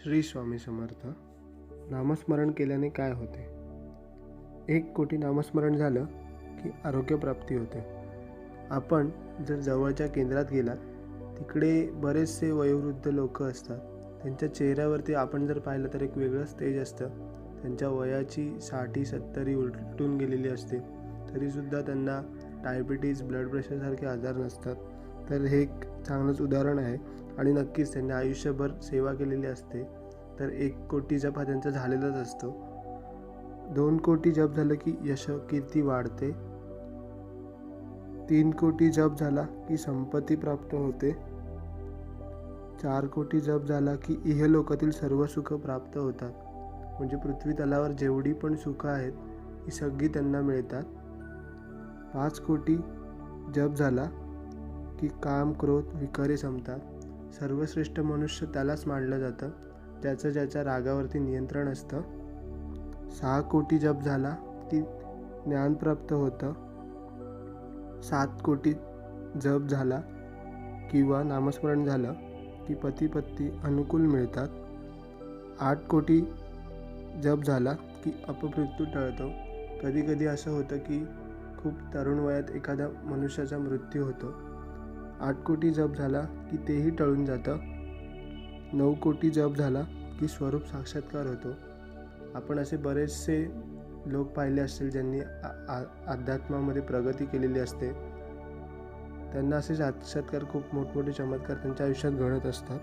श्री स्वामी समर्थ. नामस्मरण केल्याने काय होते? 1,000,000 नामस्मरण झालं की आरोग्यप्राप्ती होते. आपण जर जवळच्या केंद्रात गेलात, तिकडे बरेचसे वयोवृद्ध लोक असतात. त्यांच्या चेहऱ्यावरती आपण जर पाहिलं तर एक वेगळंच तेज असतं. त्यांच्या वयाची 60-70 उलटून गेलेली असते, तरीसुद्धा त्यांना डायबिटीज, ब्लड प्रेशरसारखे आजार नसतात. तर हे एक चांगलंच उदाहरण आहे. आणि नक्कीच त्यांनी आयुष्यभर सेवा केलेली असते. तर 1,000,000 जप हा त्यांचा झालेलाच असतो. 2,000,000 जप झालं की यश कीर्ती वाढते. 3,000,000 जप झाला की संपत्ती प्राप्त होते. 4,000,000 जप झाला की इहलोकातील सर्व सुख प्राप्त होतात. म्हणजे पृथ्वी तलावर जेवढी पण सुख आहेत ही सगळी त्यांना मिळतात. 5,000,000 जप झाला की काम, क्रोध, विकारी संपतात. सर्वश्रेष्ठ मनुष्य त्यालाच मानलं जातं ज्याच्या रागावरती नियंत्रण असतं. 6,000,000 जप झाला की ज्ञान प्राप्त होतं. 7,000,000 जप झाला किंवा नामस्मरण झालं की पती-पत्नी अनुकूल मिळतात. 8,000,000 जप झाला की अपमृत्यू टळतो. कधी कधी असं होतं की खूप तरुण वयात एखाद्या मनुष्याचा मृत्यू होतो. 8,000,000 जप झाला की तेही टळून जातं. 9,000,000 जप झाला की स्वरूप साक्षात्कार होतो. आपण असे बरेचसे लोक पाहिले असतील ज्यांनी अध्यात्मामध्ये प्रगती केलेली असते. त्यांना असे साक्षात्कार, खूप मोठमोठे चमत्कार त्यांच्या आयुष्यात घडत असतात.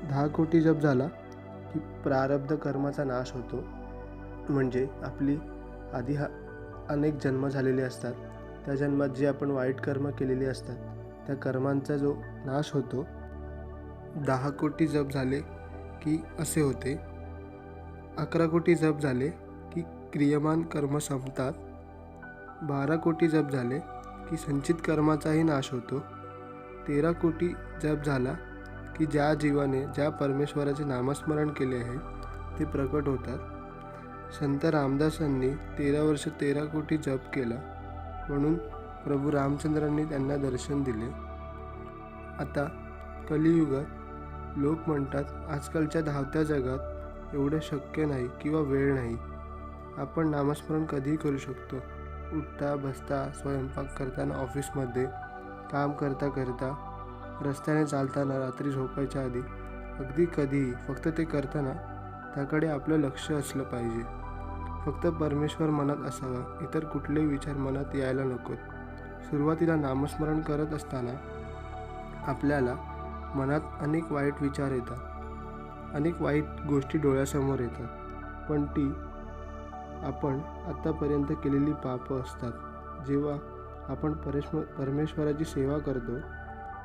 10,000,000 जप झाला की प्रारब्ध कर्माचा नाश होतो. म्हणजे आपली आधी अनेक जन्म झालेले असतात. त्या जन्मात जे आपण वाईट कर्म केलेली असतात त्या कर्मांचा जो नाश होतो. 10,000,000 जप झाले की असे होते. 11,000,000 जप झाले की क्रियमान कर्म संपतात. 12,000,000 जप झाले की संचित कर्माचाही नाश होतो. 13,000,000 जप झाला की ज्या जीवाने ज्या परमेश्वराचे नामस्मरण केले आहे ते प्रकट होतात. संत रामदासांनी 13 वर्ष 13,000,000 जप केला, म्हणून प्रभू रामचंद्रांनी त्यांना दर्शन दिले. आता कलियुगात लोक म्हणतात आजकालच्या धावत्या जगात एवढं शक्य नाही किंवा वेळ नाही. आपण नामस्मरण कधीही करू शकतो. उठता बसता, स्वयंपाक करताना, ऑफिसमध्ये काम करता करता, रस्त्याने चालताना, रात्री झोपायच्या आधी, अगदी कधीही. फक्त ते करताना त्याकडे आपलं लक्ष असलं पाहिजे. फक्त परमेश्वर मनात असावा, इतर कुठलेही विचार मनात यायला नकोत. सुरुवातीला नामस्मरण करत असताना आपल्याला मनात अनेक वाईट विचार येतात, अनेक वाईट गोष्टी डोळ्यासमोर येतात. पण ती आपण आत्तापर्यंत केलेली पापं असतात. जेव्हा आपण परमेश्वराची सेवा करतो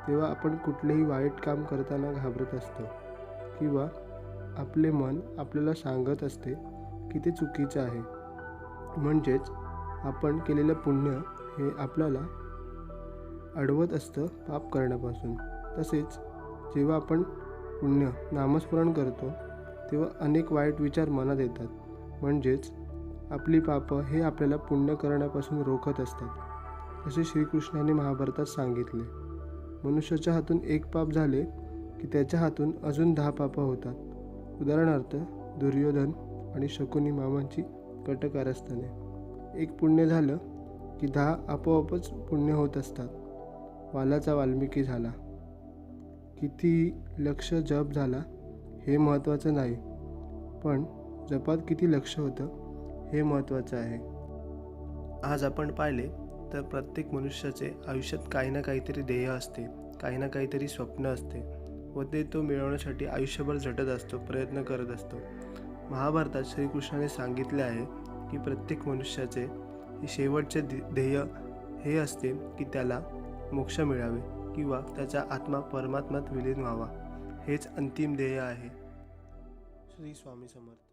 तेव्हा आपण कुठलेही वाईट काम करताना घाबरत असतो किंवा आपले मन आपल्याला सांगत असते की ते चुकीचं आहे. म्हणजेच आपण केलेलं पुण्य हे आपल्याला अडवत असतं पाप करण्यापासून. तसेच जेव्हा आपण पुण्य नामस्मरण करतो तेव्हा अनेक वाईट विचार मनात येतात. म्हणजेच आपली पापं हे आपल्याला पुण्य करण्यापासून रोखत असतात. जसे श्रीकृष्णाने महाभारतात सांगितले, मनुष्याच्या हातून एक पाप झाले की त्याच्या हातून अजून 10 पापं होतात. उदाहरणार्थ दुर्योधन आणि शकुनी मामांची कटकारस्थाने. एक पुण्य झालं की 10 आपोआपच पुण्य होत असतात. वालाचा वाल्मिकी झाला. किती लक्ष जप झाला हे महत्त्वाचं नाही, पण जपात किती लक्ष होतं हे महत्त्वाचं आहे. आज आपण पाहिले तर प्रत्येक मनुष्याचे आयुष्यात काही ना काहीतरी ध्येय असते, काही ना काहीतरी स्वप्न असते व ते तो मिळवण्यासाठी आयुष्यभर झटत असतो, प्रयत्न करत असतो. महाभारतात श्रीकृष्णाने सांगितले आहे की प्रत्येक मनुष्याचे शेवटचे ध्येय हे असते की त्याला मोक्ष मिळावे किंवा त्याचा आत्मा परमात्म्यात विलीन व्हावा. हेच अंतिम ध्येय आहे. श्री स्वामी समर्थ.